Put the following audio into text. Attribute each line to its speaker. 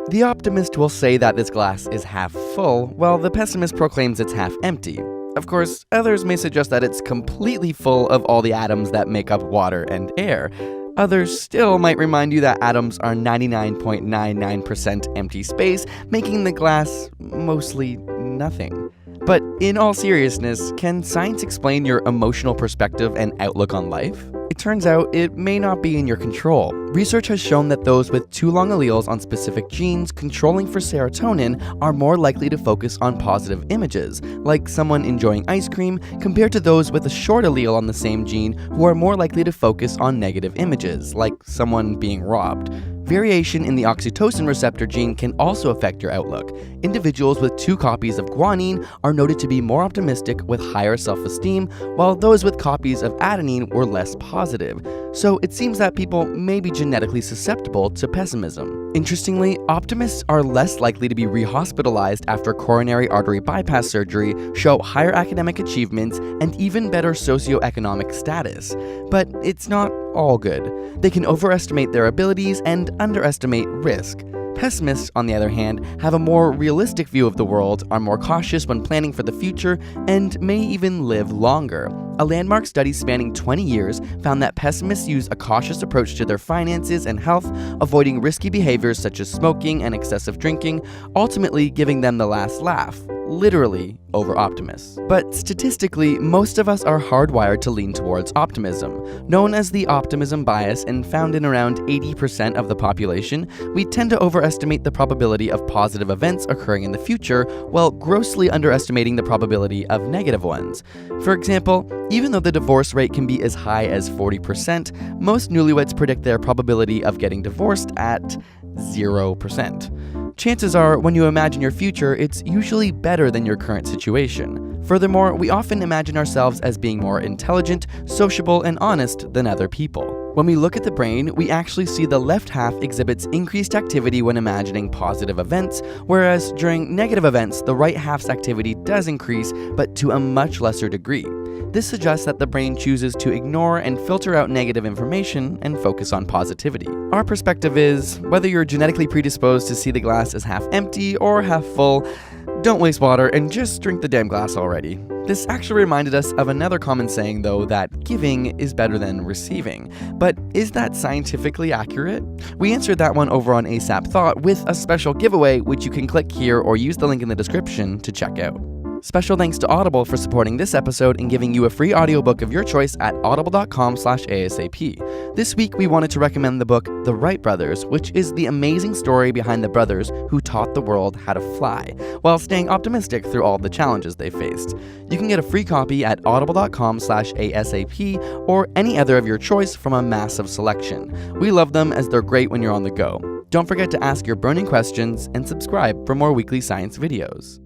Speaker 1: The optimist will say that this glass is half full, while the pessimist proclaims it's half empty. Of course, others may suggest that it's completely full of all the atoms that make up water and air. Others still might remind you that atoms are 99.99% empty space, making the glass mostly nothing. But in all seriousness, can science explain your emotional perspective and outlook on life? It turns out it may not be in your control. Research has shown that those with too long alleles on specific genes controlling for serotonin are more likely to focus on positive images, like someone enjoying ice cream, compared to those with a short allele on the same gene who are more likely to focus on negative images, like someone being robbed. Variation in the oxytocin receptor gene can also affect your outlook. Individuals with 2 copies of guanine are noted to be more optimistic with higher self-esteem, while those with copies of adenine were less positive. So it seems that people may be genetically susceptible to pessimism. Interestingly, optimists are less likely to be rehospitalized after coronary artery bypass surgery, show higher academic achievements, and even better socioeconomic status. But it's not all good. They can overestimate their abilities and underestimate risk. Pessimists, on the other hand, have a more realistic view of the world, are more cautious when planning for the future, and may even live longer. A landmark study spanning 20 years found that pessimists use a cautious approach to their finances and health, avoiding risky behaviors such as smoking and excessive drinking, ultimately giving them the last laugh, literally over optimists. But statistically, most of us are hardwired to lean towards optimism. Known as the optimism bias and found in around 80% of the population, we tend to overestimate the probability of positive events occurring in the future while grossly underestimating the probability of negative ones. For example, even though the divorce rate can be as high as 40%, most newlyweds predict their probability of getting divorced at 0%. Chances are, when you imagine your future, it's usually better than your current situation. Furthermore, we often imagine ourselves as being more intelligent, sociable, and honest than other people. When we look at the brain, we actually see the left half exhibits increased activity when imagining positive events, whereas during negative events, the right half's activity does increase, but to a much lesser degree. This suggests that the brain chooses to ignore and filter out negative information and focus on positivity. Our perspective is, whether you're genetically predisposed to see the glass as half empty or half full, don't waste water and just drink the damn glass already. This actually reminded us of another common saying, though, that giving is better than receiving. But is that scientifically accurate? We answered that one over on ASAP Thought with a special giveaway, which you can click here or use the link in the description to check out. Special thanks to Audible for supporting this episode and giving you a free audiobook of your choice at audible.com/ASAP. This week, we wanted to recommend the book The Wright Brothers, which is the amazing story behind the brothers who taught the world how to fly, while staying optimistic through all the challenges they faced. You can get a free copy at audible.com/ASAP or any other of your choice from a massive selection. We love them as they're great when you're on the go. Don't forget to ask your burning questions and subscribe for more weekly science videos.